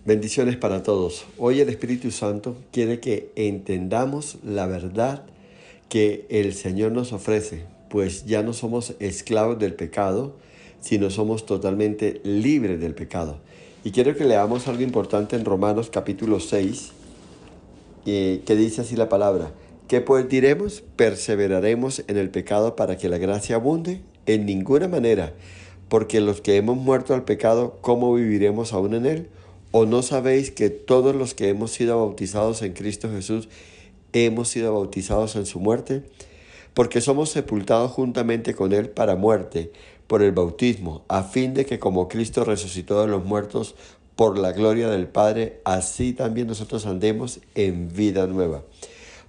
Bendiciones para todos. Hoy el Espíritu Santo quiere que entendamos la verdad que el Señor nos ofrece, pues ya no somos esclavos del pecado, sino somos totalmente libres del pecado. Y quiero que leamos algo importante en Romanos capítulo 6, que dice así la palabra. ¿Qué pues diremos? ¿Perseveraremos en el pecado para que la gracia abunde? En ninguna manera, porque los que hemos muerto al pecado, ¿cómo viviremos aún en él? ¿O no sabéis que todos los que hemos sido bautizados en Cristo Jesús, hemos sido bautizados en su muerte? Porque somos sepultados juntamente con él para muerte, por el bautismo, a fin de que como Cristo resucitó de los muertos por la gloria del Padre, así también nosotros andemos en vida nueva.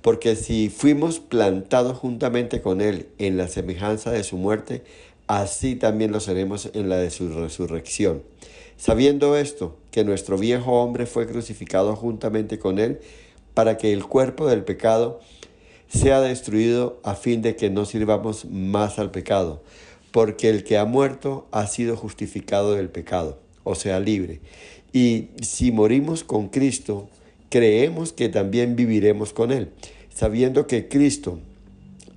Porque si fuimos plantados juntamente con él en la semejanza de su muerte, así también lo seremos en la de su resurrección. Sabiendo esto, que nuestro viejo hombre fue crucificado juntamente con él, para que el cuerpo del pecado sea destruido, a fin de que no sirvamos más al pecado. Porque el que ha muerto ha sido justificado del pecado, o sea, libre. Y si morimos con Cristo, creemos que también viviremos con él, sabiendo que Cristo,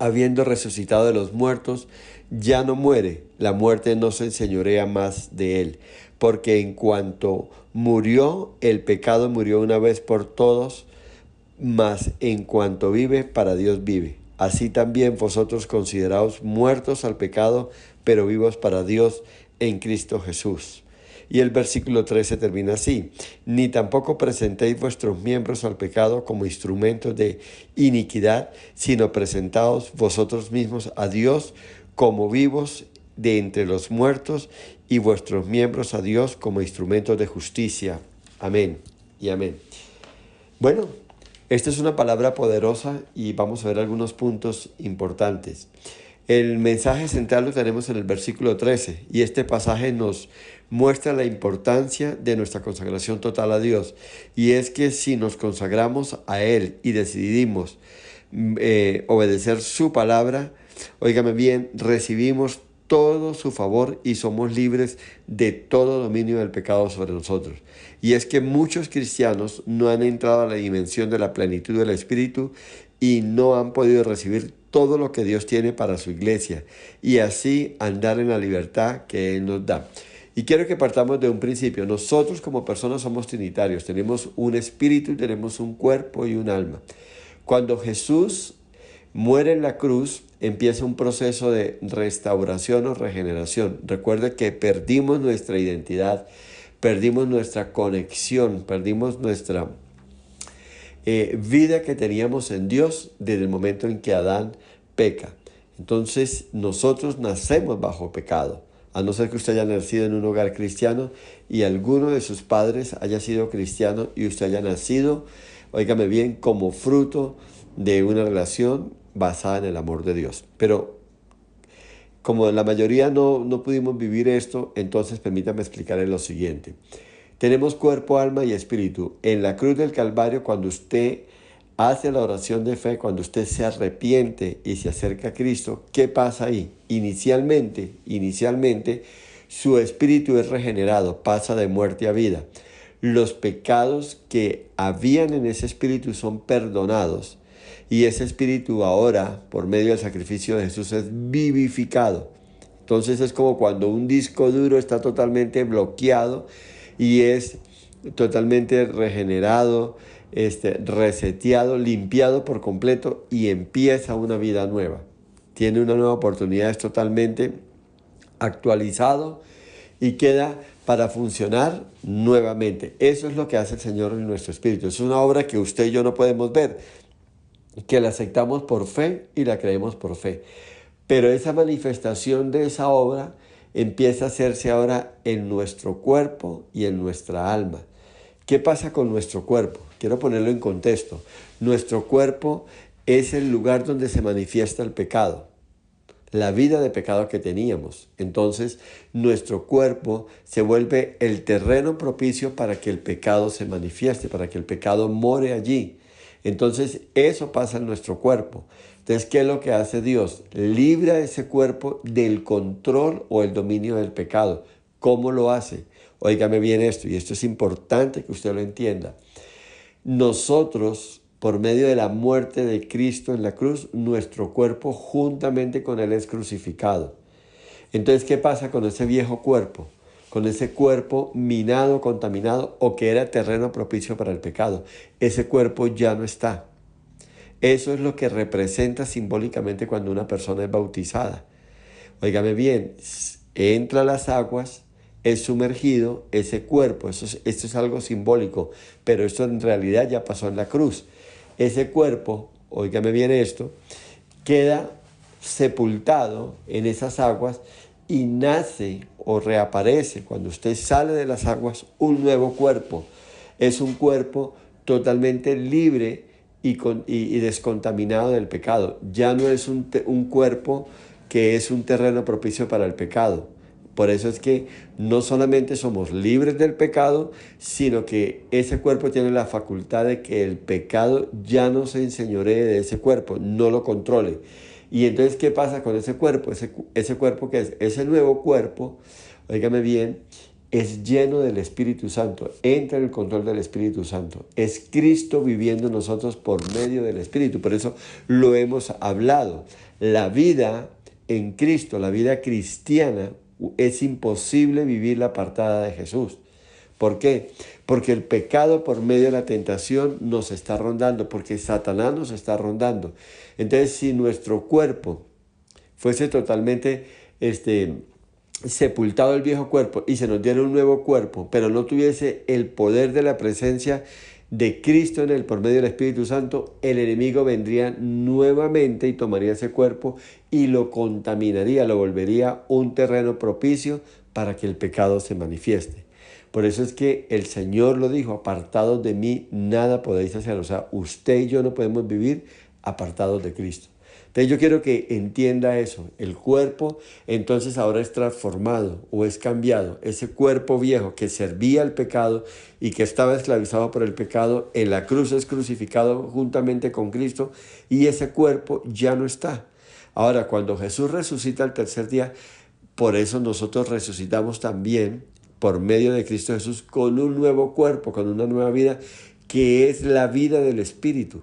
habiendo resucitado de los muertos, ya no muere, la muerte no se enseñorea más de él, porque en cuanto murió, el pecado murió una vez por todos, mas en cuanto vive, para Dios vive. Así también vosotros consideraos muertos al pecado, pero vivos para Dios en Cristo Jesús. Y el versículo 13 termina así: ni tampoco presentéis vuestros miembros al pecado como instrumentos de iniquidad, sino presentaos vosotros mismos a Dios como vivos de entre los muertos, y vuestros miembros a Dios como instrumentos de justicia. Amén y amén. Bueno, esta es una palabra poderosa y vamos a ver algunos puntos importantes. El mensaje central lo tenemos en el versículo 13 y este pasaje nos muestra la importancia de nuestra consagración total a Dios. Y es que si nos consagramos a Él y decidimos obedecer su palabra, óigame bien, recibimos todo su favor y somos libres de todo dominio del pecado sobre nosotros. Y es que muchos cristianos no han entrado a la dimensión de la plenitud del Espíritu y no han podido recibir todo lo que Dios tiene para su iglesia y así andar en la libertad que Él nos da. Y quiero que partamos de un principio. Nosotros como personas somos trinitarios, tenemos un espíritu, tenemos un cuerpo y un alma. Cuando Jesús muere en la cruz, empieza un proceso de restauración o regeneración. Recuerde que perdimos nuestra identidad, perdimos nuestra conexión, perdimos nuestra vida que teníamos en Dios desde el momento en que Adán peca. Entonces nosotros nacemos bajo pecado, a no ser que usted haya nacido en un hogar cristiano y alguno de sus padres haya sido cristiano y usted haya nacido, óigame bien, como fruto de una relación basada en el amor de Dios. Pero como la mayoría no pudimos vivir esto, entonces permítame explicarle lo siguiente. Tenemos cuerpo, alma y espíritu. En la cruz del Calvario, cuando usted hace la oración de fe, cuando usted se arrepiente y se acerca a Cristo, ¿qué pasa ahí? Inicialmente, su espíritu es regenerado, pasa de muerte a vida. Los pecados que habían en ese espíritu son perdonados. Y ese espíritu ahora, por medio del sacrificio de Jesús, es vivificado. Entonces es como cuando un disco duro está totalmente bloqueado y es totalmente regenerado, reseteado, limpiado por completo y empieza una vida nueva. Tiene una nueva oportunidad, es totalmente actualizado y queda para funcionar nuevamente. Eso es lo que hace el Señor en nuestro espíritu. Es una obra que usted y yo no podemos ver, que la aceptamos por fe y la creemos por fe. Pero esa manifestación de esa obra empieza a hacerse ahora en nuestro cuerpo y en nuestra alma. ¿Qué pasa con nuestro cuerpo? Quiero ponerlo en contexto. Nuestro cuerpo es el lugar donde se manifiesta el pecado, la vida de pecado que teníamos. Entonces, nuestro cuerpo se vuelve el terreno propicio para que el pecado se manifieste, para que el pecado more allí. Entonces, eso pasa en nuestro cuerpo. Entonces, ¿qué es lo que hace Dios? Libra ese cuerpo del control o el dominio del pecado. ¿Cómo lo hace? Óigame bien esto, y esto es importante que usted lo entienda. Nosotros, por medio de la muerte de Cristo en la cruz, nuestro cuerpo juntamente con Él es crucificado. Entonces, ¿qué pasa con ese viejo cuerpo? Con ese cuerpo minado, contaminado o que era terreno propicio para el pecado. Ese cuerpo ya no está. Eso es lo que representa simbólicamente cuando una persona es bautizada. Óigame bien, entra a las aguas, es sumergido, ese cuerpo, esto es algo simbólico, pero esto en realidad ya pasó en la cruz. Ese cuerpo, óigame bien esto, queda sepultado en esas aguas y nace o reaparece cuando usted sale de las aguas un nuevo cuerpo. Es un cuerpo totalmente libre y descontaminado del pecado. Ya no es un cuerpo que es un terreno propicio para el pecado. Por eso es que no solamente somos libres del pecado, sino que ese cuerpo tiene la facultad de que el pecado ya no se enseñoree de ese cuerpo, no lo controle. Y entonces, ¿qué pasa con ese cuerpo? Ese cuerpo que es ese nuevo cuerpo, óigame bien, es lleno del Espíritu Santo, entra en el control del Espíritu Santo. Es Cristo viviendo en nosotros por medio del Espíritu. Por eso lo hemos hablado. La vida en Cristo, la vida cristiana, es imposible vivirla apartada de Jesús. ¿Por qué? Porque el pecado por medio de la tentación nos está rondando, porque Satanás nos está rondando. Entonces, si nuestro cuerpo fuese totalmente sepultado el viejo cuerpo y se nos diera un nuevo cuerpo, pero no tuviese el poder de la presencia de Cristo en él por medio del Espíritu Santo, el enemigo vendría nuevamente y tomaría ese cuerpo y lo contaminaría, lo volvería un terreno propicio para que el pecado se manifieste. Por eso es que el Señor lo dijo, apartados de mí nada podéis hacer. O sea, usted y yo no podemos vivir apartados de Cristo. Entonces yo quiero que entienda eso. El cuerpo entonces ahora es transformado o es cambiado. Ese cuerpo viejo que servía al pecado y que estaba esclavizado por el pecado, en la cruz es crucificado juntamente con Cristo y ese cuerpo ya no está. Ahora, cuando Jesús resucita al tercer día, por eso nosotros resucitamos también por medio de Cristo Jesús con un nuevo cuerpo, con una nueva vida, que es la vida del Espíritu.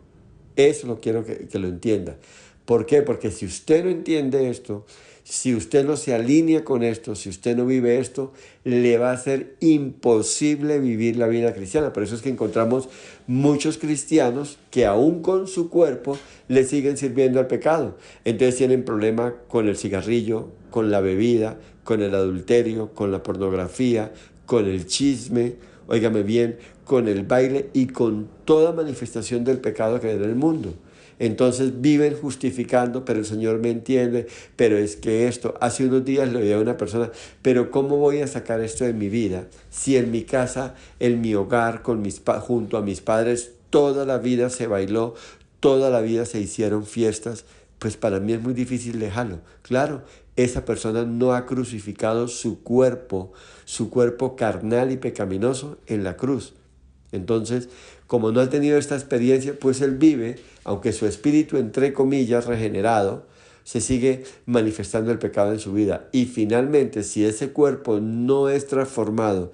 Eso lo quiero que lo entienda. ¿Por qué? Porque si usted no entiende esto, si usted no se alinea con esto, si usted no vive esto, le va a ser imposible vivir la vida cristiana. Por eso es que encontramos muchos cristianos que aún con su cuerpo le siguen sirviendo al pecado. Entonces tienen problema con el cigarrillo, con la bebida, con el adulterio, con la pornografía, con el chisme, óigame bien, con el baile y con toda manifestación del pecado que hay en el mundo. Entonces viven justificando, pero el Señor me entiende, pero es que esto, hace unos días le oí a una persona, pero ¿cómo voy a sacar esto de mi vida? Si en mi casa, en mi hogar, junto a mis padres, toda la vida se bailó, toda la vida se hicieron fiestas, pues para mí es muy difícil dejarlo. Claro, esa persona no ha crucificado su cuerpo carnal y pecaminoso en la cruz. Entonces, como no ha tenido esta experiencia, pues él vive, aunque su espíritu, entre comillas, regenerado, se sigue manifestando el pecado en su vida. Y finalmente, si ese cuerpo no es transformado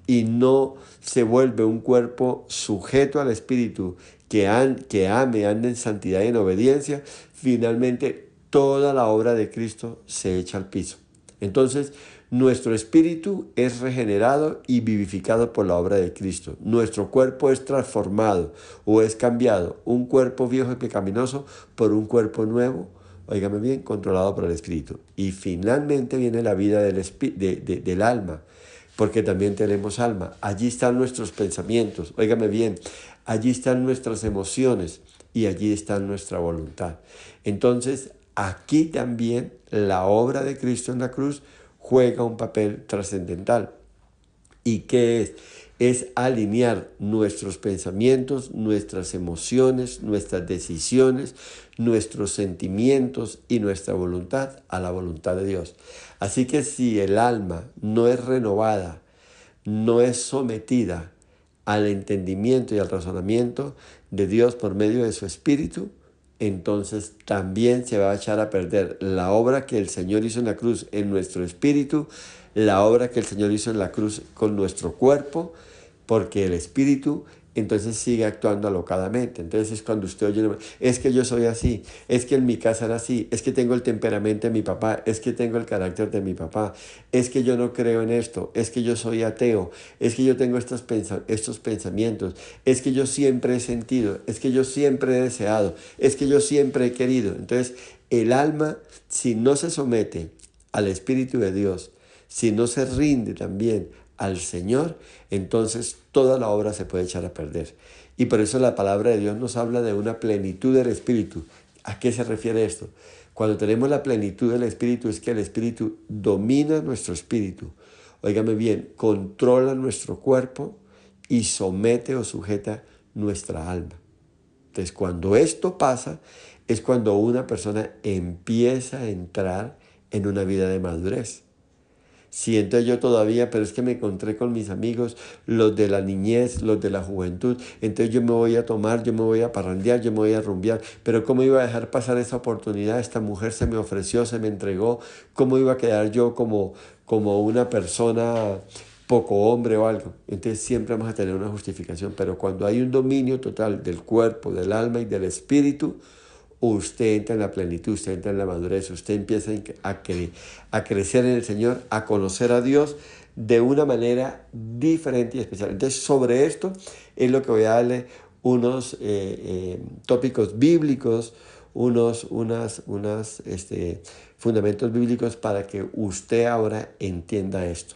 y no se vuelve un cuerpo sujeto al espíritu, que ame, ande en santidad y en obediencia, finalmente toda la obra de Cristo se echa al piso. Entonces, nuestro espíritu es regenerado y vivificado por la obra de Cristo. Nuestro cuerpo es transformado o es cambiado, un cuerpo viejo y pecaminoso por un cuerpo nuevo, óigame bien, controlado por el espíritu. Y finalmente viene la vida del alma, porque también tenemos alma. Allí están nuestros pensamientos, óigame bien, allí están nuestras emociones y allí está nuestra voluntad. Entonces, aquí también la obra de Cristo en la cruz juega un papel trascendental. ¿Y qué es? Es alinear nuestros pensamientos, nuestras emociones, nuestras decisiones, nuestros sentimientos y nuestra voluntad a la voluntad de Dios. Así que si el alma no es renovada, no es sometida al entendimiento y al razonamiento de Dios por medio de su Espíritu, entonces también se va a echar a perder la obra que el Señor hizo en la cruz en nuestro espíritu, la obra que el Señor hizo en la cruz con nuestro cuerpo, porque el espíritu entonces sigue actuando alocadamente. Entonces es cuando usted oye, es que yo soy así, es que en mi casa era así, es que tengo el temperamento de mi papá, es que tengo el carácter de mi papá, es que yo no creo en esto, es que yo soy ateo, es que yo tengo estos pensamientos, es que yo siempre he sentido, es que yo siempre he deseado, es que yo siempre he querido. Entonces el alma, si no se somete al Espíritu de Dios, si no se rinde también al Señor, entonces toda la obra se puede echar a perder. Y por eso la palabra de Dios nos habla de una plenitud del Espíritu. ¿A qué se refiere esto? Cuando tenemos la plenitud del Espíritu es que el Espíritu domina nuestro espíritu. Óigame bien, controla nuestro cuerpo y somete o sujeta nuestra alma. Entonces, cuando esto pasa, es cuando una persona empieza a entrar en una vida de madurez. Siento yo todavía, pero es que me encontré con mis amigos, los de la niñez, los de la juventud, entonces yo me voy a tomar, yo me voy a parrandear, yo me voy a rumbear, pero ¿cómo iba a dejar pasar esa oportunidad? Esta mujer se me ofreció, se me entregó, ¿cómo iba a quedar yo como una persona poco hombre o algo? Entonces siempre vamos a tener una justificación, pero cuando hay un dominio total del cuerpo, del alma y del espíritu, usted entra en la plenitud, usted entra en la madurez, usted empieza a crecer en el Señor, a conocer a Dios de una manera diferente y especial. Entonces, sobre esto es lo que voy a darle unos tópicos bíblicos, unos fundamentos bíblicos para que usted ahora entienda esto.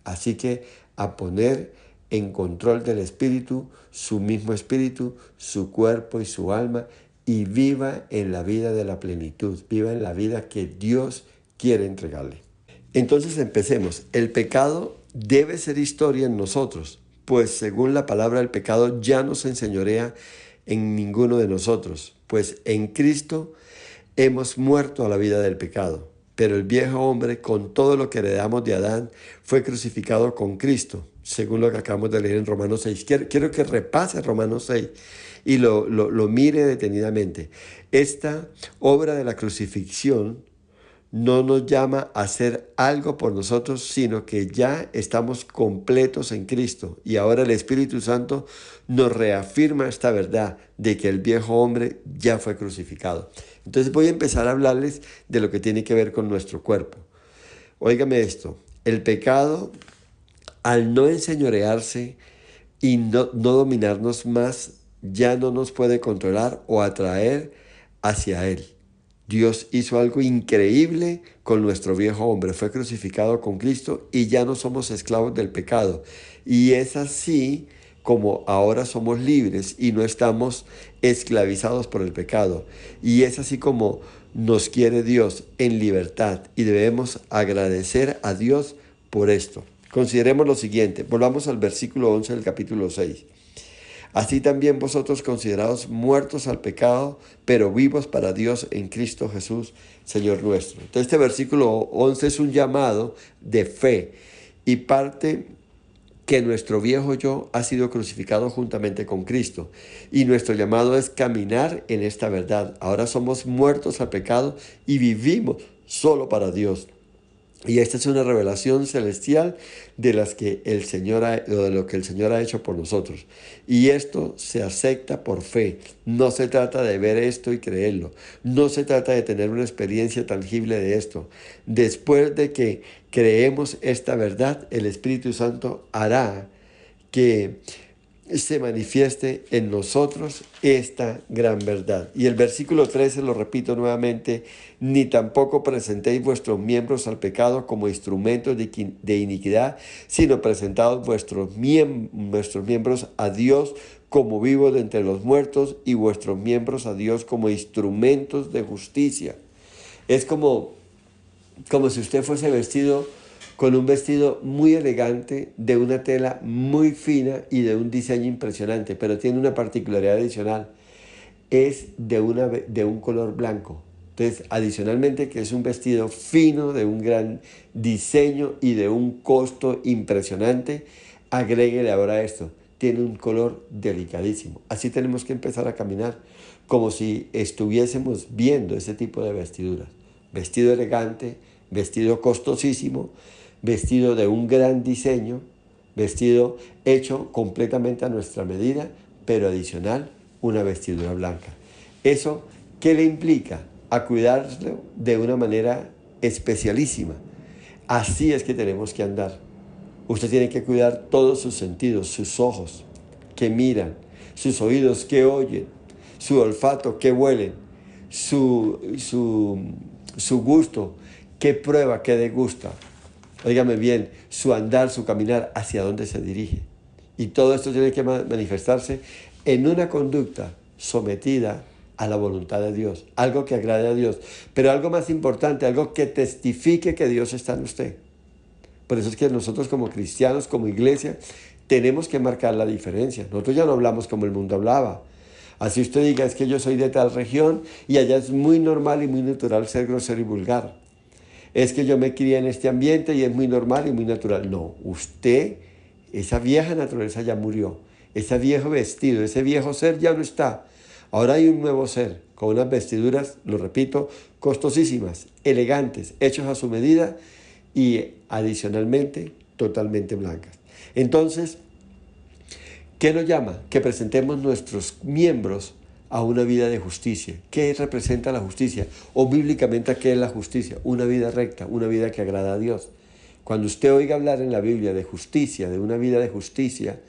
Así que a poner en control del espíritu, su mismo espíritu, su cuerpo y su alma, y viva en la vida de la plenitud, viva en la vida que Dios quiere entregarle. Entonces empecemos. El pecado debe ser historia en nosotros, pues según la palabra el pecado ya no se enseñorea en ninguno de nosotros, pues en Cristo hemos muerto a la vida del pecado. Pero el viejo hombre, con todo lo que heredamos de Adán, fue crucificado con Cristo, según lo que acabamos de leer en Romanos 6. Quiero que repase Romanos 6 y lo mire detenidamente. Esta obra de la crucifixión no nos llama a hacer algo por nosotros, sino que ya estamos completos en Cristo. Y ahora el Espíritu Santo nos reafirma esta verdad de que el viejo hombre ya fue crucificado. Entonces voy a empezar a hablarles de lo que tiene que ver con nuestro cuerpo. Óigame esto, el pecado, al no enseñorearse y no dominarnos más, ya no nos puede controlar o atraer hacia Él. Dios hizo algo increíble con nuestro viejo hombre. Fue crucificado con Cristo y ya no somos esclavos del pecado. Y es así como ahora somos libres y no estamos esclavizados por el pecado. Y es así como nos quiere Dios en libertad y debemos agradecer a Dios por esto. Consideremos lo siguiente. Volvamos al versículo 11 del capítulo 6. Así también vosotros considerados muertos al pecado, pero vivos para Dios en Cristo Jesús, Señor nuestro. Entonces este versículo 11 es un llamado de fe y parte que nuestro viejo yo ha sido crucificado juntamente con Cristo. Y nuestro llamado es caminar en esta verdad. Ahora somos muertos al pecado y vivimos solo para Dios. Y esta es una revelación celestial de las que el Señor de lo que el Señor ha hecho por nosotros. Y esto se acepta por fe. No se trata de ver esto y creerlo. No se trata de tener una experiencia tangible de esto. Después de que creemos esta verdad, el Espíritu Santo hará que se manifieste en nosotros esta gran verdad. Y el versículo 13 lo repito nuevamente: ni tampoco presentéis vuestros miembros al pecado como instrumentos de iniquidad, sino presentaos vuestros miembros a Dios como vivos de entre los muertos y vuestros miembros a Dios como instrumentos de justicia. Es como si usted fuese vestido con un vestido muy elegante, de una tela muy fina y de un diseño impresionante, pero tiene una particularidad adicional: es de un color blanco. Entonces, adicionalmente que es un vestido fino, de un gran diseño y de un costo impresionante, agréguele ahora esto: tiene un color delicadísimo. Así tenemos que empezar a caminar, como si estuviésemos viendo ese tipo de vestiduras. Vestido elegante, vestido costosísimo, vestido de un gran diseño, vestido hecho completamente a nuestra medida, pero adicional, una vestidura blanca. ¿Eso qué le implica? A cuidarlo de una manera especialísima. Así es que tenemos que andar. Usted tiene que cuidar todos sus sentidos, sus ojos que miran, sus oídos que oyen, su olfato que huelen, su gusto que prueba, que degusta. Óigame bien, su andar, su caminar, hacia dónde se dirige. Y todo esto tiene que manifestarse en una conducta sometida a la voluntad de Dios, algo que agrade a Dios, pero algo más importante, algo que testifique que Dios está en usted. Por eso es que nosotros como cristianos, como iglesia, tenemos que marcar la diferencia. Nosotros ya no hablamos como el mundo hablaba. Así usted diga, es que yo soy de tal región y allá es muy normal y muy natural ser grosero y vulgar. Es que yo me crié en este ambiente y es muy normal y muy natural. No, usted, esa vieja naturaleza ya murió. Ese viejo vestido, ese viejo ser ya no está. Ahora hay un nuevo ser con unas vestiduras, lo repito, costosísimas, elegantes, hechos a su medida y adicionalmente totalmente blancas. Entonces, ¿qué nos llama? Que presentemos nuestros miembros a una vida de justicia. ¿Qué representa la justicia? O bíblicamente, ¿qué es la justicia? Una vida recta, una vida que agrada a Dios. Cuando usted oiga hablar en la Biblia de justicia, de una vida de justicia,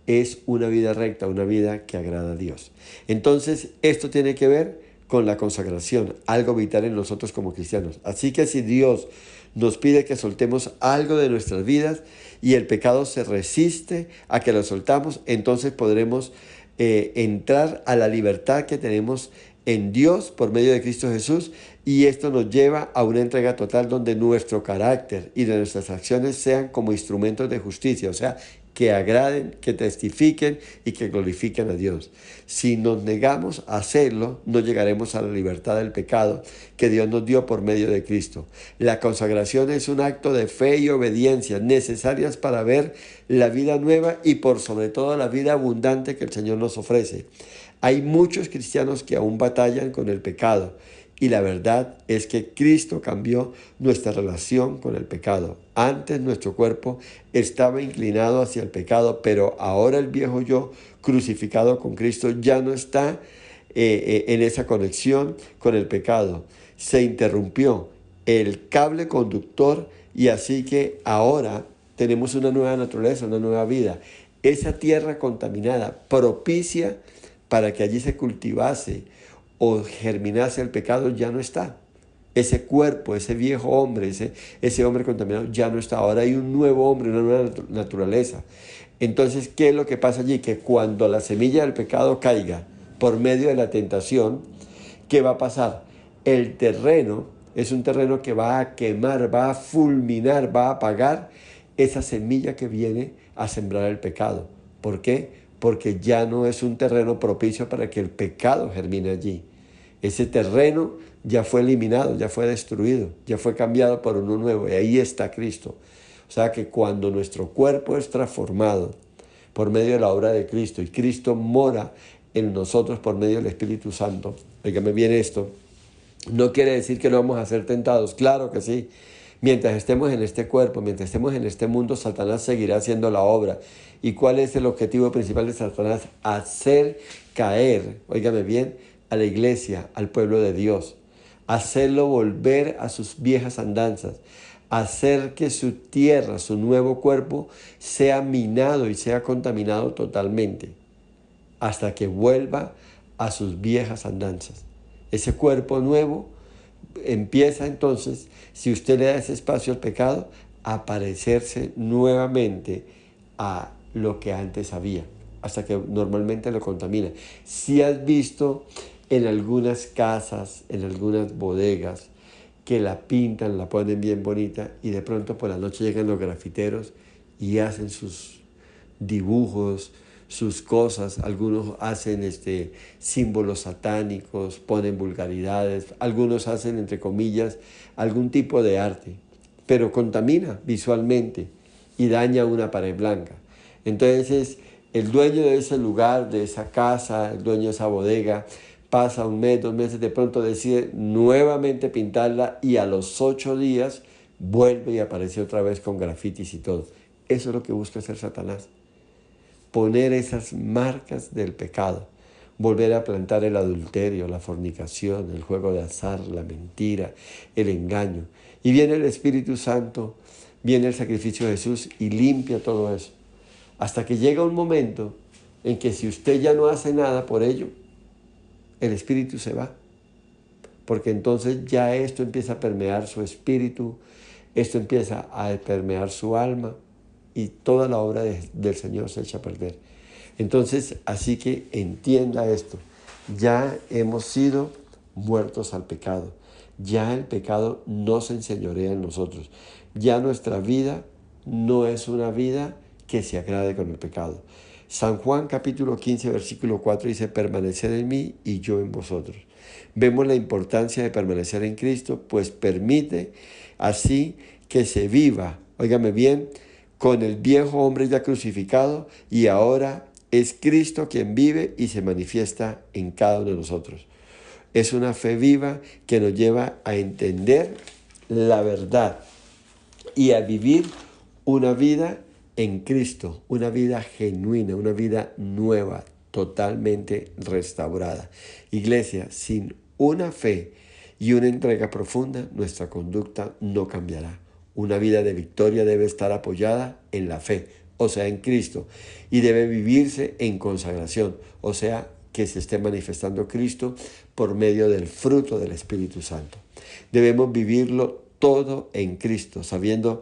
es una vida recta, una vida que agrada a Dios. Entonces, esto tiene que ver con la consagración, algo vital en nosotros como cristianos. Así que si Dios nos pide que soltemos algo de nuestras vidas y el pecado se resiste a que lo soltamos, entonces podremos entrar a la libertad que tenemos en Dios por medio de Cristo Jesús, y esto nos lleva a una entrega total donde nuestro carácter y de nuestras acciones sean como instrumentos de justicia, o sea, que agraden, que testifiquen y que glorifiquen a Dios. Si nos negamos a hacerlo, no llegaremos a la libertad del pecado que Dios nos dio por medio de Cristo. La consagración es un acto de fe y obediencia necesarias para ver la vida nueva y por sobre todo la vida abundante que el Señor nos ofrece. Hay muchos cristianos que aún batallan con el pecado. Y la verdad es que Cristo cambió nuestra relación con el pecado. Antes nuestro cuerpo estaba inclinado hacia el pecado, pero ahora el viejo yo crucificado con Cristo ya no está en esa conexión con el pecado. Se interrumpió el cable conductor y así que ahora tenemos una nueva naturaleza, una nueva vida. Esa tierra contaminada, propicia para que allí se cultivase o germinase el pecado, ya no está. Ese cuerpo, ese viejo hombre, ese hombre contaminado ya no está. Ahora hay un nuevo hombre, una nueva naturaleza. Entonces, ¿qué es lo que pasa allí? Que cuando la semilla del pecado caiga por medio de la tentación, ¿qué va a pasar? El terreno es un terreno que va a quemar, va a fulminar, va a apagar esa semilla que viene a sembrar el pecado. ¿Por qué? Porque ya no es un terreno propicio para que el pecado germine allí. Ese terreno ya fue eliminado, ya fue destruido, ya fue cambiado por uno nuevo, y ahí está Cristo. O sea que cuando nuestro cuerpo es transformado por medio de la obra de Cristo y Cristo mora en nosotros por medio del Espíritu Santo, óigame bien esto, no quiere decir que no vamos a ser tentados, claro que sí. Mientras estemos en este cuerpo, mientras estemos en este mundo, Satanás seguirá haciendo la obra. ¿Y cuál es el objetivo principal de Satanás? Hacer caer, óigame bien, a la iglesia, al pueblo de Dios. Hacerlo volver a sus viejas andanzas. Hacer que su tierra, su nuevo cuerpo, sea minado y sea contaminado totalmente. Hasta que vuelva a sus viejas andanzas. Ese cuerpo nuevo empieza entonces, si usted le da ese espacio al pecado, a parecerse nuevamente a lo que antes había, hasta que normalmente lo contamina. Si has visto en algunas casas, en algunas bodegas, que la pintan, la ponen bien bonita y de pronto por la noche llegan los grafiteros y hacen sus dibujos, sus cosas, algunos hacen símbolos satánicos, ponen vulgaridades, algunos hacen, entre comillas, algún tipo de arte, pero contamina visualmente y daña una pared blanca. Entonces, el dueño de ese lugar, de esa casa, el dueño de esa bodega, pasa un mes, 2 meses, de pronto decide nuevamente pintarla y a los 8 días vuelve y aparece otra vez con grafitis y todo. Eso es lo que busca hacer Satanás. Poner esas marcas del pecado. Volver a plantar el adulterio, la fornicación, el juego de azar, la mentira, el engaño. Y viene el Espíritu Santo, viene el sacrificio de Jesús y limpia todo eso. Hasta que llega un momento en que si usted ya no hace nada por ello, el Espíritu se va. Porque entonces ya esto empieza a permear su espíritu, esto empieza a permear su alma y toda la obra del Señor se echa a perder. Entonces, así que entienda esto, ya hemos sido muertos al pecado, ya el pecado no se enseñorea en nosotros, ya nuestra vida no es una vida que se agrade con el pecado. San Juan capítulo 15 versículo 4 dice, permaneced en mí y yo en vosotros. Vemos la importancia de permanecer en Cristo, pues permite así que se viva, óigame bien, con el viejo hombre ya crucificado y ahora es Cristo quien vive y se manifiesta en cada uno de nosotros. Es una fe viva que nos lleva a entender la verdad y a vivir una vida en Cristo, una vida genuina, una vida nueva, totalmente restaurada. Iglesia, sin una fe y una entrega profunda, nuestra conducta no cambiará. Una vida de victoria debe estar apoyada en la fe, o sea, en Cristo, y debe vivirse en consagración, o sea, que se esté manifestando Cristo por medio del fruto del Espíritu Santo. Debemos vivirlo todo en Cristo, sabiendo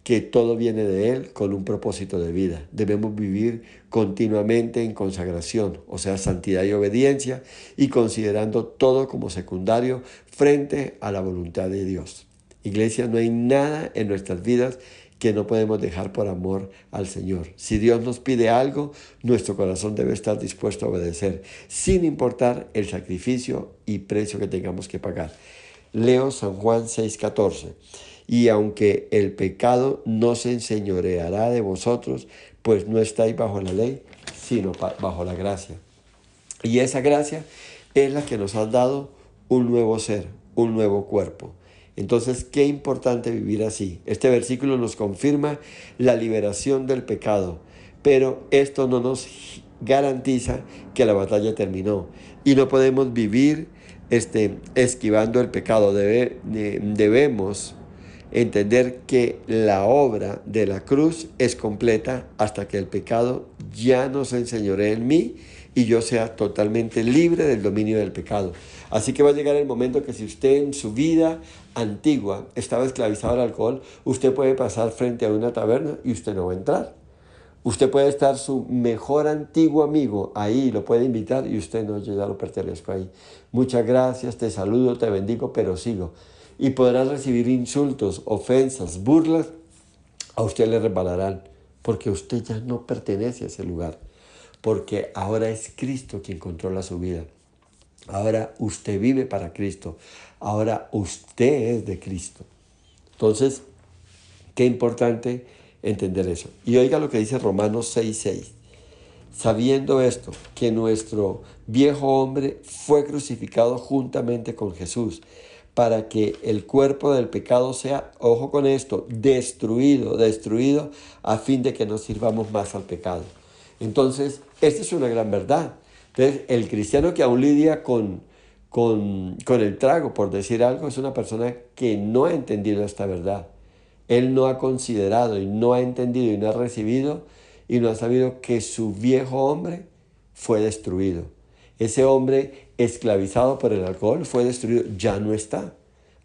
que todo viene de Él con un propósito de vida. Debemos vivir continuamente en consagración, o sea, santidad y obediencia, y considerando todo como secundario frente a la voluntad de Dios. Iglesia, no hay nada en nuestras vidas que no podemos dejar por amor al Señor. Si Dios nos pide algo, nuestro corazón debe estar dispuesto a obedecer, sin importar el sacrificio y precio que tengamos que pagar. Leo San Juan 6:14. Y aunque el pecado no se enseñoreará de vosotros, pues no estáis bajo la ley, sino bajo la gracia. Y esa gracia es la que nos ha dado un nuevo ser, un nuevo cuerpo. Entonces, qué importante vivir así. Este versículo nos confirma la liberación del pecado, pero esto no nos garantiza que la batalla terminó. Y no podemos vivir esquivando el pecado. Debemos entender que la obra de la cruz es completa hasta que el pecado ya no se enseñoree en mí y yo sea totalmente libre del dominio del pecado. Así que va a llegar el momento que si usted en su vida antigua estaba esclavizado al alcohol, usted puede pasar frente a una taberna y usted no va a entrar. Usted puede estar su mejor antiguo amigo ahí, lo puede invitar y usted no, yo ya lo pertenezco ahí. Muchas gracias, te saludo, te bendigo, pero sigo. Y podrás recibir insultos, ofensas, burlas, a usted le resbalarán, porque usted ya no pertenece a ese lugar, porque ahora es Cristo quien controla su vida. Ahora usted vive para Cristo, ahora usted es de Cristo. Entonces, qué importante entender eso. Y oiga lo que dice Romanos 6:6. Sabiendo esto, que nuestro viejo hombre fue crucificado juntamente con Jesús, para que el cuerpo del pecado sea, ojo con esto, destruido, a fin de que no sirvamos más al pecado. Entonces, esta es una gran verdad. Entonces, el cristiano que aún lidia con el trago, por decir algo, es una persona que no ha entendido esta verdad. Él no ha considerado y no ha entendido y no ha recibido y no ha sabido que su viejo hombre fue destruido. Ese hombre esclavizado por el alcohol fue destruido, ya no está.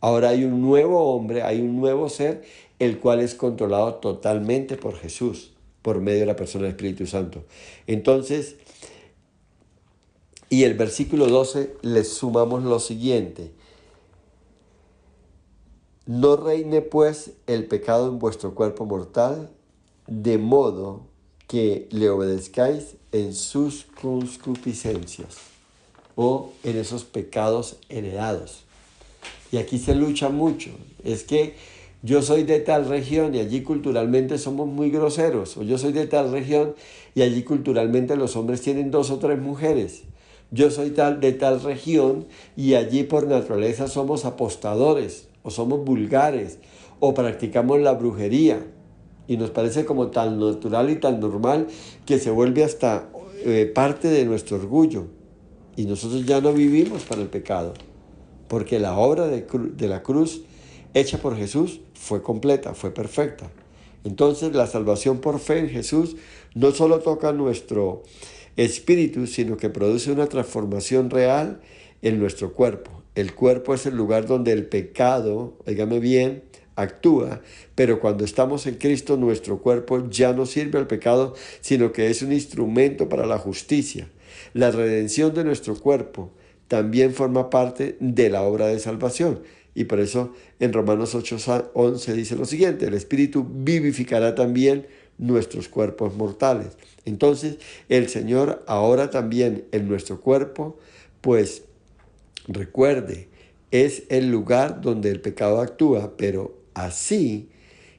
Ahora hay un nuevo hombre, hay un nuevo ser, el cual es controlado totalmente por Jesús, por medio de la persona del Espíritu Santo. Entonces, y el versículo 12 le sumamos lo siguiente. No reine pues el pecado en vuestro cuerpo mortal, de modo que le obedezcáis en sus concupiscencias o en esos pecados heredados. Y aquí se lucha mucho. Es que yo soy de tal región y allí culturalmente somos muy groseros. O yo soy de tal región y allí culturalmente los hombres tienen 2 o 3 mujeres. Yo soy de tal región y allí por naturaleza somos apostadores o somos vulgares o practicamos la brujería y nos parece como tan natural y tan normal que se vuelve hasta parte de nuestro orgullo. Y nosotros ya no vivimos para el pecado, porque la obra de la cruz hecha por Jesús fue completa, fue perfecta. Entonces la salvación por fe en Jesús no solo toca nuestro espíritu, sino que produce una transformación real en nuestro cuerpo. El cuerpo es el lugar donde el pecado, óigame bien, actúa, pero cuando estamos en Cristo, nuestro cuerpo ya no sirve al pecado, sino que es un instrumento para la justicia. La redención de nuestro cuerpo también forma parte de la obra de salvación. Y por eso en Romanos 8:11 dice lo siguiente: el Espíritu vivificará también nuestros cuerpos mortales. Entonces el Señor ahora también en nuestro cuerpo, pues recuerde, es el lugar donde el pecado actúa, pero así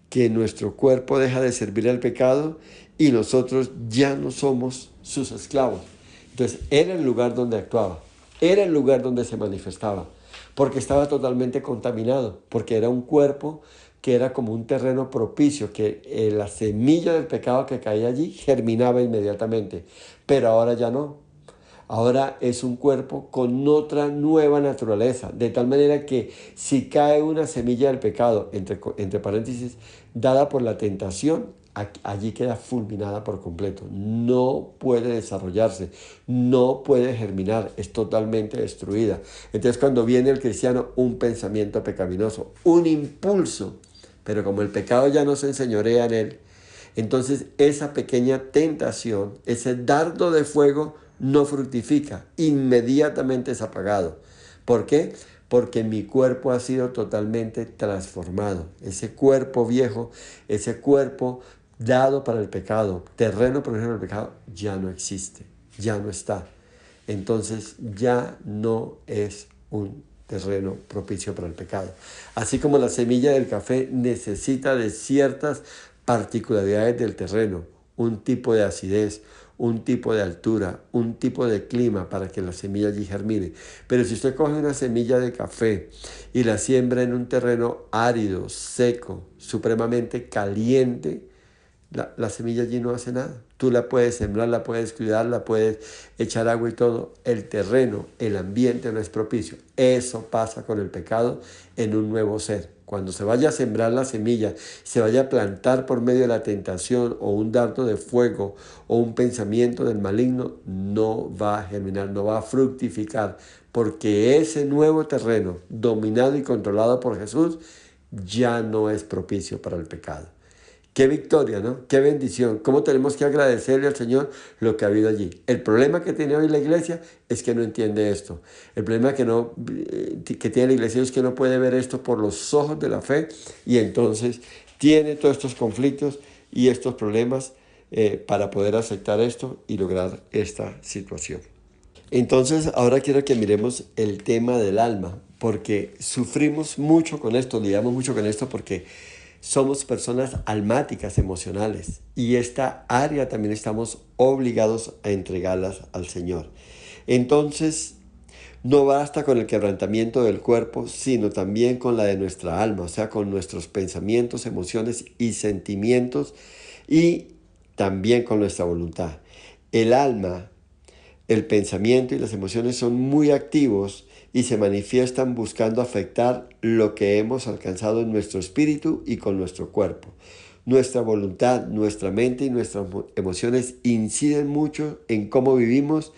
que nuestro cuerpo deja de servir al pecado y nosotros ya no somos sus esclavos. Entonces era el lugar donde actuaba, era el lugar donde se manifestaba, porque estaba totalmente contaminado, porque era un cuerpo que era como un terreno propicio, que la semilla del pecado que caía allí germinaba inmediatamente, pero ahora ya no. Ahora es un cuerpo con otra nueva naturaleza, de tal manera que si cae una semilla del pecado, entre paréntesis, dada por la tentación, allí queda fulminada por completo. No puede desarrollarse, no puede germinar, es totalmente destruida. Entonces cuando viene el cristiano un pensamiento pecaminoso, un impulso, pero como el pecado ya no se enseñorea en él, entonces esa pequeña tentación, ese dardo de fuego, no fructifica, inmediatamente es apagado. ¿Por qué? Porque mi cuerpo ha sido totalmente transformado. Ese cuerpo viejo, ese cuerpo dado para el pecado, terreno por ejemplo el pecado, ya no existe, ya no está. Entonces ya no es un terreno propicio para el pecado. Así como la semilla del café necesita de ciertas particularidades del terreno, un tipo de acidez, un tipo de altura, un tipo de clima para que la semilla allí germine. Pero si usted coge una semilla de café y la siembra en un terreno árido, seco, supremamente caliente, la semilla allí no hace nada. Tú la puedes sembrar, la puedes cuidar, la puedes echar agua y todo. El terreno, el ambiente no es propicio. Eso pasa con el pecado en un nuevo ser. Cuando se vaya a sembrar la semilla, se vaya a plantar por medio de la tentación o un dardo de fuego o un pensamiento del maligno, no va a germinar, no va a fructificar, porque ese nuevo terreno, dominado y controlado por Jesús, ya no es propicio para el pecado. Qué victoria, ¿no? Qué bendición. ¿Cómo tenemos que agradecerle al Señor lo que ha habido allí? El problema que tiene hoy la iglesia es que no entiende esto. El problema que tiene la iglesia es que no puede ver esto por los ojos de la fe y entonces tiene todos estos conflictos y estos problemas para poder aceptar esto y lograr esta situación. Entonces ahora quiero que miremos el tema del alma, porque sufrimos mucho con esto, lidiamos mucho con esto porque somos personas almáticas, emocionales, y esta área también estamos obligados a entregarlas al Señor. Entonces, no basta con el quebrantamiento del cuerpo, sino también con la de nuestra alma, o sea, con nuestros pensamientos, emociones y sentimientos, y también con nuestra voluntad. El alma, el pensamiento y las emociones son muy activos y se manifiestan buscando afectar lo que hemos alcanzado en nuestro espíritu y con nuestro cuerpo. Nuestra voluntad, nuestra mente y nuestras emociones inciden mucho en cómo vivimos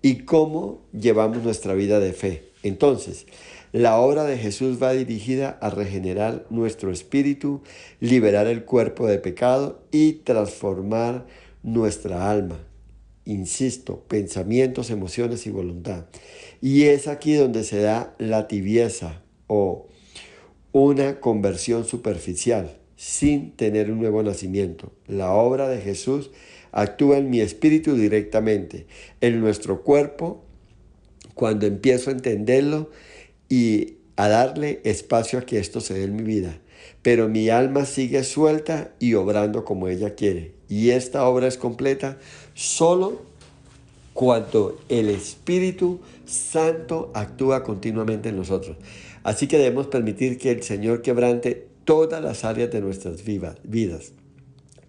y cómo llevamos nuestra vida de fe. Entonces, la obra de Jesús va dirigida a regenerar nuestro espíritu, liberar el cuerpo de pecado y transformar nuestra alma. Insisto, pensamientos, emociones y voluntad. Y es aquí donde se da la tibieza o una conversión superficial, sin tener un nuevo nacimiento. La obra de Jesús actúa en mi espíritu directamente, en nuestro cuerpo, cuando empiezo a entenderlo y a darle espacio a que esto se dé en mi vida. Pero mi alma sigue suelta y obrando como ella quiere. Y esta obra es completa solo cuando el Espíritu Santo actúa continuamente en nosotros. Así que debemos permitir que el Señor quebrante todas las áreas de nuestras vidas,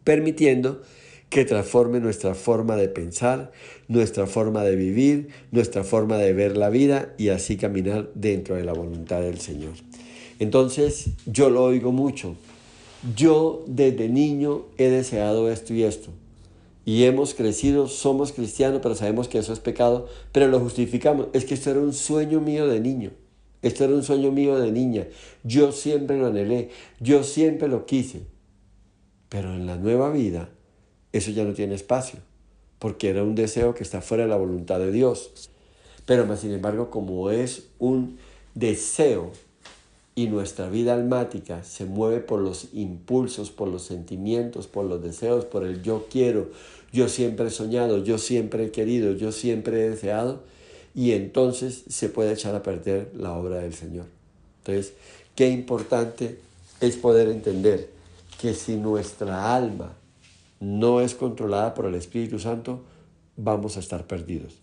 permitiendo que transforme nuestra forma de pensar, nuestra forma de vivir, nuestra forma de ver la vida y así caminar dentro de la voluntad del Señor. Entonces, yo lo oigo mucho. Yo desde niño he deseado esto y esto. Y hemos crecido, somos cristianos, pero sabemos que eso es pecado, pero lo justificamos. Es que esto era un sueño mío de niño. Esto era un sueño mío de niña. Yo siempre lo anhelé. Yo siempre lo quise. Pero en la nueva vida, eso ya no tiene espacio, porque era un deseo que está fuera de la voluntad de Dios. Pero más sin embargo, como es un deseo y nuestra vida almática se mueve por los impulsos, por los sentimientos, por los deseos, por el yo quiero, yo siempre he soñado, yo siempre he querido, yo siempre he deseado, y entonces se puede echar a perder la obra del Señor. Entonces, qué importante es poder entender que si nuestra alma no es controlada por el Espíritu Santo, vamos a estar perdidos.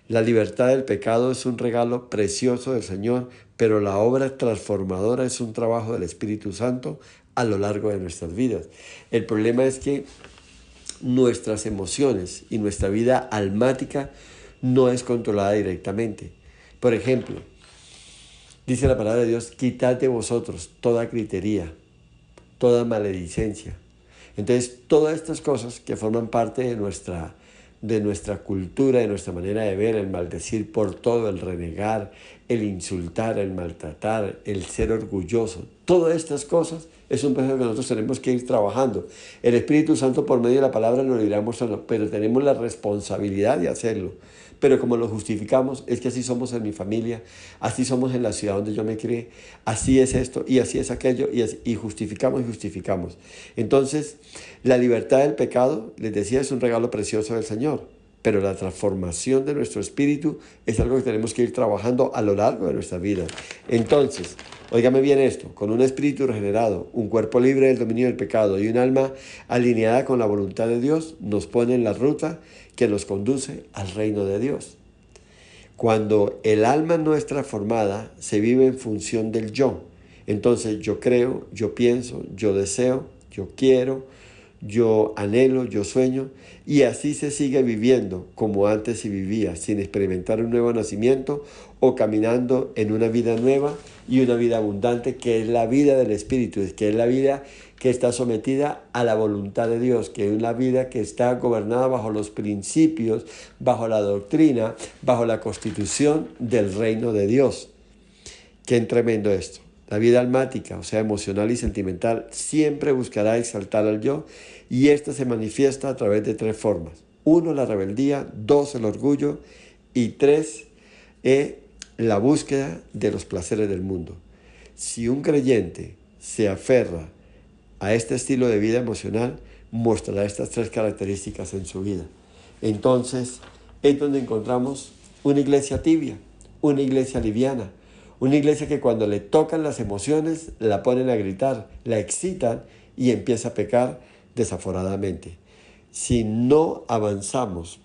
La libertad del pecado es un regalo precioso del Señor, pero la obra transformadora es un trabajo del Espíritu Santo a lo largo de nuestras vidas. El problema es que nuestras emociones y nuestra vida almática no es controlada directamente. Por ejemplo, dice la palabra de Dios, quitad de vosotros toda gritería, toda maledicencia. Entonces, todas estas cosas que forman parte de nuestra cultura, de nuestra manera de ver, el maldecir por todo, el renegar, el insultar, el maltratar, el ser orgulloso, todas estas cosas es un proceso que nosotros tenemos que ir trabajando. El Espíritu Santo por medio de la palabra nos lo irá mostrando, pero tenemos la responsabilidad de hacerlo. Pero como lo justificamos, es que así somos en mi familia, así somos en la ciudad donde yo me crié, así es esto y así es aquello, y justificamos y justificamos. Entonces, la libertad del pecado, les decía, es un regalo precioso del Señor, pero la transformación de nuestro espíritu es algo que tenemos que ir trabajando a lo largo de nuestra vida. Entonces, óigame bien esto, con un espíritu regenerado, un cuerpo libre del dominio del pecado y un alma alineada con la voluntad de Dios, nos pone en la ruta que nos conduce al reino de Dios. Cuando el alma no es transformada, se vive en función del yo. Entonces yo creo, yo pienso, yo deseo, yo quiero, yo anhelo, yo sueño, y así se sigue viviendo como antes se vivía, sin experimentar un nuevo nacimiento o caminando en una vida nueva y una vida abundante, que es la vida del Espíritu, que es la vida que está sometida a la voluntad de Dios, que es una vida que está gobernada bajo los principios, bajo la doctrina, bajo la constitución del reino de Dios. Qué tremendo esto. La vida almática, o sea, emocional y sentimental, siempre buscará exaltar al yo, y esta se manifiesta a través de 3 formas. 1, la rebeldía; 2, el orgullo; y 3, la búsqueda de los placeres del mundo. Si un creyente se aferra a este estilo de vida emocional, mostrará estas 3 características en su vida. Entonces, es donde encontramos una iglesia tibia, una iglesia liviana, una iglesia que cuando le tocan las emociones la ponen a gritar, la excitan y empieza a pecar desaforadamente. Si no avanzamos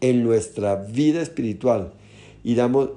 en nuestra vida espiritual y damos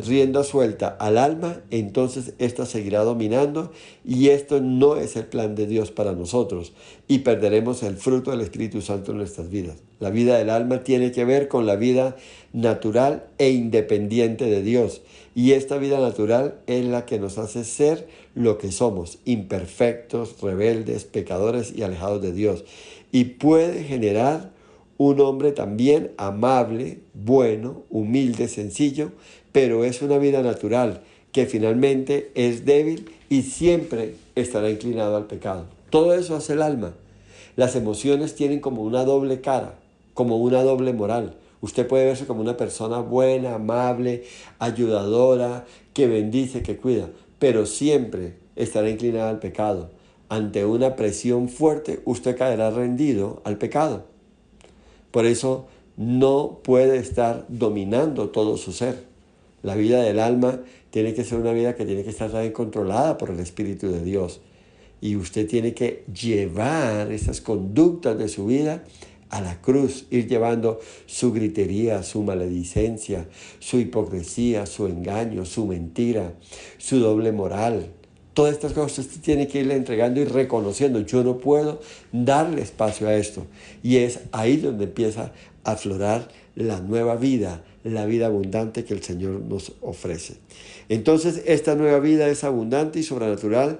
rienda suelta al alma, entonces ésta seguirá dominando, y esto no es el plan de Dios para nosotros, y perderemos el fruto del Espíritu Santo en nuestras vidas. La vida del alma tiene que ver con la vida natural e independiente de Dios, y esta vida natural es la que nos hace ser lo que somos: imperfectos, rebeldes, pecadores y alejados de Dios, y puede generar un hombre también amable, bueno, humilde, sencillo, pero es una vida natural que finalmente es débil y siempre estará inclinado al pecado. Todo eso hace el alma. Las emociones tienen como una doble cara, como una doble moral. Usted puede verse como una persona buena, amable, ayudadora, que bendice, que cuida, pero siempre estará inclinada al pecado. Ante una presión fuerte, usted caerá rendido al pecado. Por eso no puede estar dominando todo su ser. La vida del alma tiene que ser una vida que tiene que estar también controlada por el Espíritu de Dios. Y usted tiene que llevar esas conductas de su vida a la cruz, ir llevando su gritería, su maledicencia, su hipocresía, su engaño, su mentira, su doble moral, Todas estas cosas usted tiene que irle entregando y reconociendo. Yo no puedo darle espacio a esto. Y es ahí donde empieza a aflorar la nueva vida, la vida abundante que el Señor nos ofrece. Entonces, esta nueva vida es abundante y sobrenatural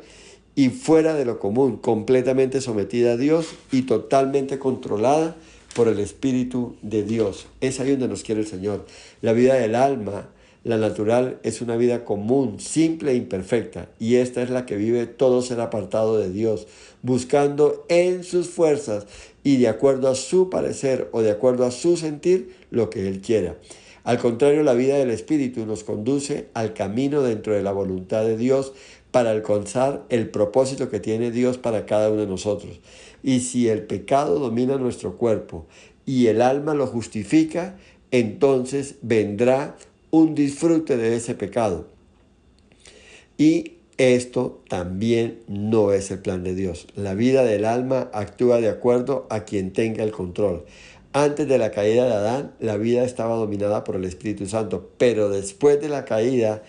y fuera de lo común, completamente sometida a Dios y totalmente controlada por el Espíritu de Dios. Es ahí donde nos quiere el Señor. La vida del alma, la natural, es una vida común, simple e imperfecta, y esta es la que vive todo ser apartado de Dios, buscando en sus fuerzas y de acuerdo a su parecer o de acuerdo a su sentir lo que Él quiera. Al contrario, la vida del Espíritu nos conduce al camino dentro de la voluntad de Dios para alcanzar el propósito que tiene Dios para cada uno de nosotros. Y si el pecado domina nuestro cuerpo y el alma lo justifica, entonces vendrá un disfrute de ese pecado. Y esto también no es el plan de Dios. La vida del alma actúa de acuerdo a quien tenga el control. Antes de la caída de Adán, la vida estaba dominada por el Espíritu Santo, pero después de la caída,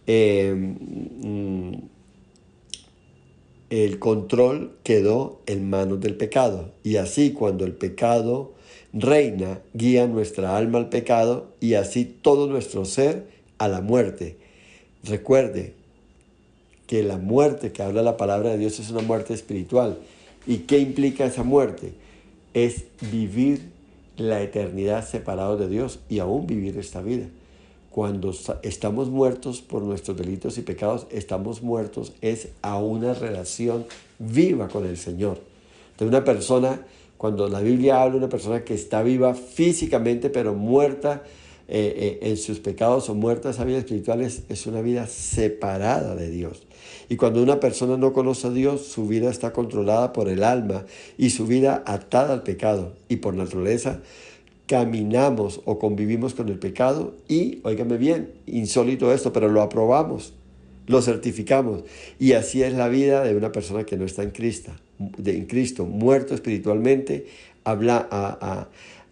el control quedó en manos del pecado. Y así, cuando el pecado reina, guía nuestra alma al pecado y así todo nuestro ser a la muerte. Recuerde que la muerte que habla la palabra de Dios es una muerte espiritual. ¿Y qué implica esa muerte? Es vivir la eternidad separados de Dios y aún vivir esta vida. Cuando estamos muertos por nuestros delitos y pecados, estamos muertos es a una relación viva con el Señor. De una persona, cuando la Biblia habla de una persona que está viva físicamente, pero muerta en sus pecados o muerta, esa vida espiritual es una vida separada de Dios. Y cuando una persona no conoce a Dios, su vida está controlada por el alma y su vida atada al pecado. Y por naturaleza caminamos o convivimos con el pecado y, óigame bien, insólito esto, pero lo aprobamos, lo certificamos. Y así es la vida de una persona que no está en Cristo, muerto espiritualmente,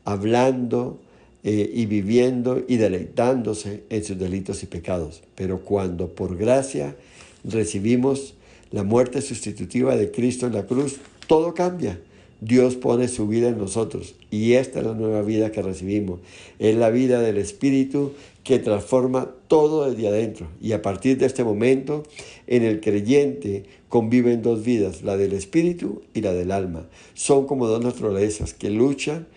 hablando y viviendo y deleitándose en sus delitos y pecados. Pero cuando por gracia recibimos la muerte sustitutiva de Cristo en la cruz, todo cambia. Dios pone su vida en nosotros y esta es la nueva vida que recibimos. Es la vida del Espíritu que transforma todo desde adentro. Y a partir de este momento, en el creyente conviven dos vidas, la del Espíritu y la del alma. Son como dos naturalezas que luchan,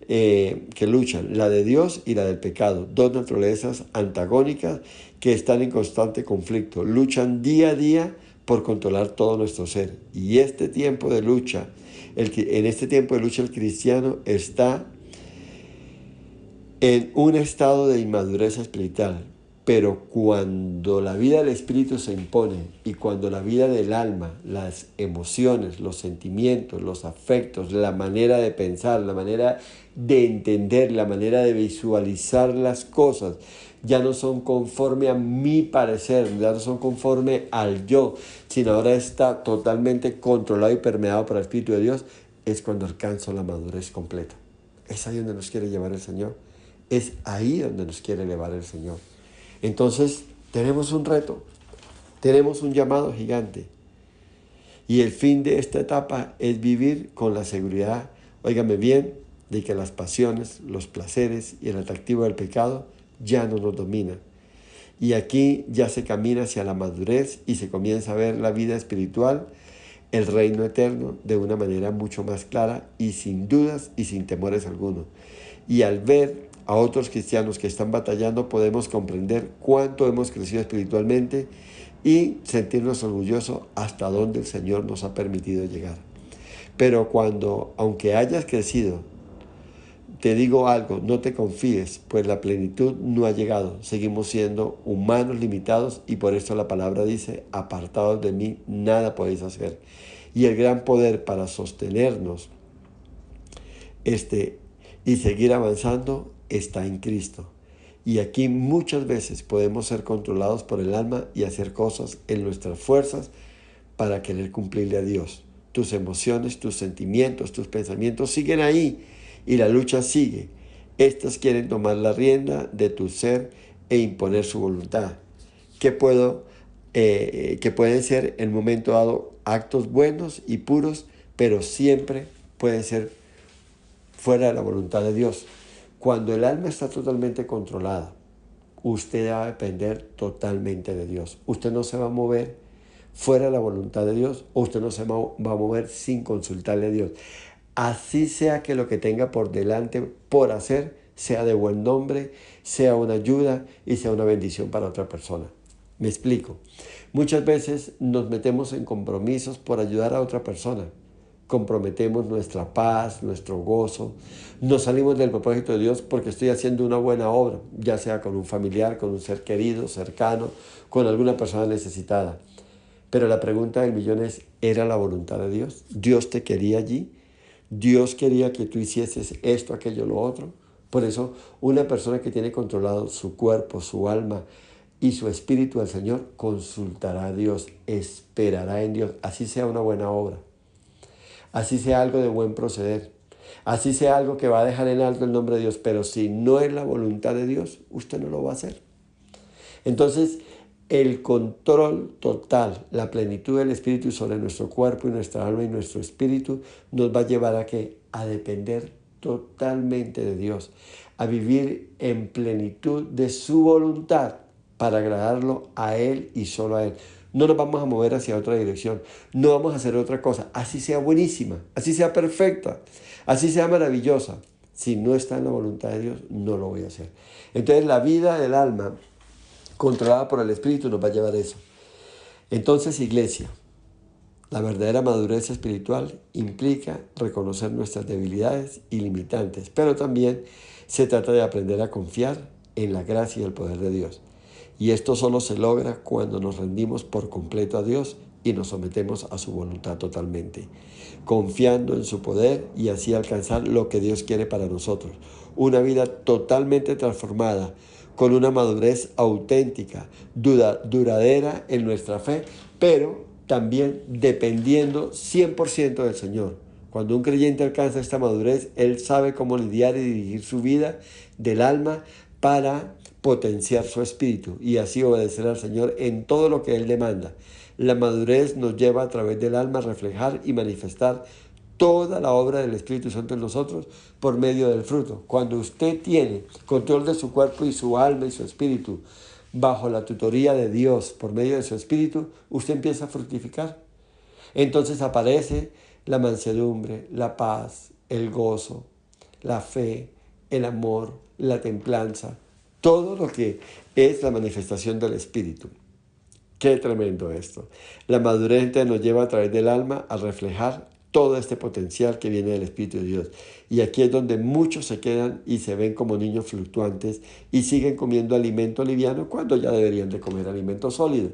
la de Dios y la del pecado. Dos naturalezas antagónicas que están en constante conflicto. Luchan día a día por controlar todo nuestro ser. Y este tiempo de lucha, en este tiempo de lucha el cristiano está en un estado de inmadurez espiritual. Pero cuando la vida del Espíritu se impone y cuando la vida del alma, las emociones, los sentimientos, los afectos, la manera de pensar, la manera de entender, la manera de visualizar las cosas, ya no son conforme a mi parecer, ya no son conforme al yo, sino ahora está totalmente controlado y permeado por el Espíritu de Dios, es cuando alcanzo la madurez completa. Es ahí donde nos quiere llevar el Señor. Es ahí donde nos quiere elevar el Señor. Entonces, tenemos un reto, tenemos un llamado gigante. Y el fin de esta etapa es vivir con la seguridad, óigame bien, de que las pasiones, los placeres y el atractivo del pecado ya no nos dominan. Y aquí ya se camina hacia la madurez y se comienza a ver la vida espiritual, el reino eterno, de una manera mucho más clara y sin dudas y sin temores algunos. Y al ver a otros cristianos que están batallando, podemos comprender cuánto hemos crecido espiritualmente y sentirnos orgullosos hasta dónde el Señor nos ha permitido llegar. Pero aunque hayas crecido, te digo algo, no te confíes, pues la plenitud no ha llegado. Seguimos siendo humanos limitados y por eso la palabra dice, apartados de mí, nada podéis hacer. Y el gran poder para sostenernos y seguir avanzando está en Cristo. Y aquí muchas veces podemos ser controlados por el alma y hacer cosas en nuestras fuerzas para querer cumplirle a Dios. Tus emociones, tus sentimientos, tus pensamientos siguen ahí y la lucha sigue. Estas quieren tomar la rienda de tu ser e imponer su voluntad. ¿Qué puedo que pueden ser en un momento dado actos buenos y puros, pero siempre pueden ser fuera de la voluntad de Dios. Cuando el alma está totalmente controlada, usted va a depender totalmente de Dios. Usted no se va a mover fuera de la voluntad de Dios, o usted no se va a mover sin consultarle a Dios. Así sea que lo que tenga por delante por hacer sea de buen nombre, sea una ayuda y sea una bendición para otra persona. Me explico. Muchas veces nos metemos en compromisos por ayudar a otra persona. Comprometemos nuestra paz, nuestro gozo. Nos salimos del propósito de Dios porque estoy haciendo una buena obra, ya sea con un familiar, con un ser querido, cercano, con alguna persona necesitada. Pero la pregunta del millón es, ¿era la voluntad de Dios? ¿Dios te quería allí? ¿Dios quería que tú hicieses esto, aquello, lo otro? Por eso, una persona que tiene controlado su cuerpo, su alma y su espíritu al Señor, consultará a Dios, esperará en Dios, así sea una buena obra, así sea algo de buen proceder, así sea algo que va a dejar en alto el nombre de Dios, pero si no es la voluntad de Dios, usted no lo va a hacer. Entonces, el control total, la plenitud del Espíritu sobre nuestro cuerpo y nuestra alma y nuestro espíritu nos va a llevar a ¿qué? A depender totalmente de Dios, a vivir en plenitud de su voluntad para agradarlo a Él y solo a Él. No nos vamos a mover hacia otra dirección, no vamos a hacer otra cosa, así sea buenísima, así sea perfecta, así sea maravillosa. Si no está en la voluntad de Dios, no lo voy a hacer. Entonces la vida del alma controlada por el Espíritu nos va a llevar a eso. Entonces, iglesia, la verdadera madurez espiritual implica reconocer nuestras debilidades y limitantes, pero también se trata de aprender a confiar en la gracia y el poder de Dios. Y esto solo se logra cuando nos rendimos por completo a Dios y nos sometemos a su voluntad totalmente, confiando en su poder y así alcanzar lo que Dios quiere para nosotros. Una vida totalmente transformada, con una madurez auténtica, duradera en nuestra fe, pero también dependiendo 100% del Señor. Cuando un creyente alcanza esta madurez, él sabe cómo lidiar y dirigir su vida del alma para potenciar su espíritu y así obedecer al Señor en todo lo que Él demanda. La madurez nos lleva a través del alma a reflejar y manifestar toda la obra del Espíritu Santo en nosotros por medio del fruto. Cuando usted tiene control de su cuerpo y su alma y su espíritu bajo la tutoría de Dios por medio de su espíritu, usted empieza a fructificar. Entonces aparece la mansedumbre, la paz, el gozo, la fe, el amor, la templanza, todo lo que es la manifestación del Espíritu. Qué tremendo esto. La madurez entonces nos lleva a través del alma a reflejar todo este potencial que viene del Espíritu de Dios. Y aquí es donde muchos se quedan y se ven como niños fluctuantes y siguen comiendo alimento liviano cuando ya deberían de comer alimento sólido.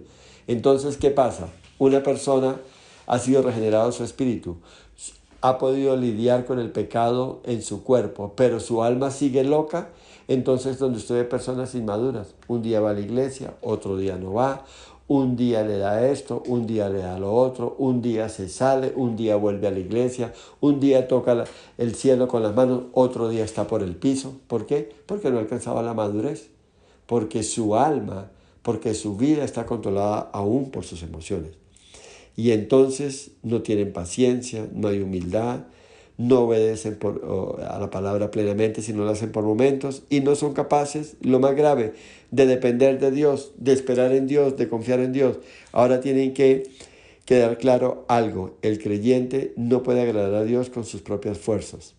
Entonces, ¿qué pasa? Una persona ha sido regenerado su espíritu, ha podido lidiar con el pecado en su cuerpo, pero su alma sigue loca. Entonces, donde usted ve personas inmaduras, un día va a la iglesia, otro día no va, un día le da esto, un día le da lo otro, un día se sale, un día vuelve a la iglesia, un día toca el cielo con las manos, otro día está por el piso. ¿Por qué? Porque no alcanzaba la madurez, porque su alma, porque su vida está controlada aún por sus emociones. Y entonces no tienen paciencia, no hay humildad, no obedecen a la palabra plenamente, sino lo hacen por momentos y no son capaces, lo más grave, de depender de Dios, de esperar en Dios, de confiar en Dios. Ahora tienen que quedar claro algo: el creyente no puede agradar a Dios con sus propias fuerzas.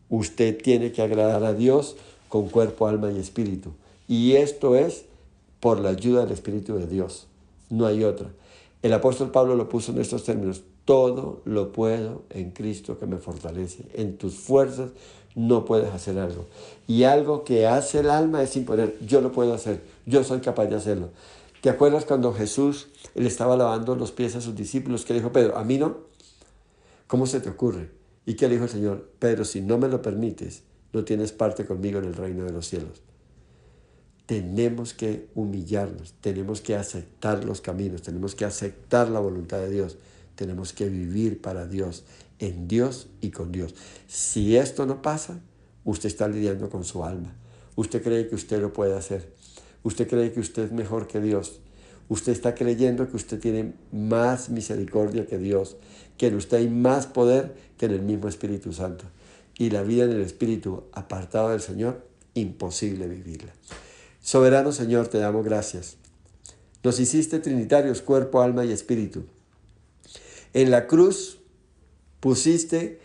Usted tiene que agradar a Dios con cuerpo, alma y espíritu. Y esto es por la ayuda del Espíritu de Dios. No hay otra. El apóstol Pablo lo puso en estos términos: todo lo puedo en Cristo que me fortalece. En tus fuerzas no puedes hacer algo. Y algo que hace el alma es imponer: yo lo puedo hacer, yo soy capaz de hacerlo. ¿Te acuerdas cuando Jesús le estaba lavando los pies a sus discípulos? Que dijo Pedro: ¿a mí no? ¿Cómo se te ocurre? ¿Y qué le dijo el Señor? Pedro, si no me lo permites, no tienes parte conmigo en el reino de los cielos. Tenemos que humillarnos, tenemos que aceptar los caminos, tenemos que aceptar la voluntad de Dios, tenemos que vivir para Dios, en Dios y con Dios. Si esto no pasa, usted está lidiando con su alma. Usted cree que usted lo puede hacer. Usted cree que usted es mejor que Dios. Usted está creyendo que usted tiene más misericordia que Dios, que en usted hay más poder que en el mismo Espíritu Santo. Y la vida en el Espíritu apartado del Señor, imposible vivirla. Soberano Señor, te damos gracias. Nos hiciste trinitarios, cuerpo, alma y espíritu. En la cruz pusiste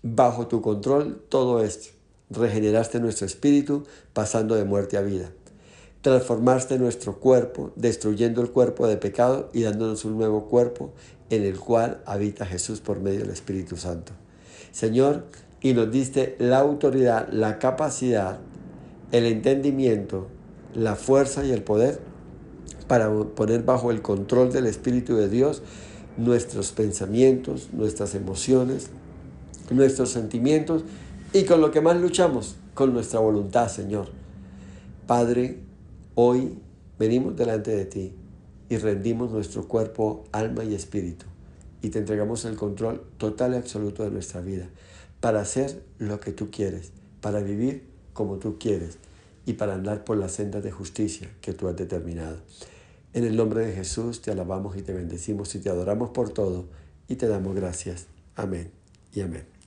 bajo tu control todo esto. Regeneraste nuestro espíritu pasando de muerte a vida. Transformaste nuestro cuerpo, destruyendo el cuerpo de pecado y dándonos un nuevo cuerpo en el cual habita Jesús por medio del Espíritu Santo. Señor, y nos diste la autoridad, la capacidad, el entendimiento, la fuerza y el poder para poner bajo el control del Espíritu de Dios nuestros pensamientos, nuestras emociones, nuestros sentimientos y con lo que más luchamos, con nuestra voluntad, Señor. Padre, hoy venimos delante de ti y rendimos nuestro cuerpo, alma y espíritu y te entregamos el control total y absoluto de nuestra vida para hacer lo que tú quieres, para vivir como tú quieres y para andar por las sendas de justicia que tú has determinado. En el nombre de Jesús te alabamos y te bendecimos y te adoramos por todo y te damos gracias. Amén y amén.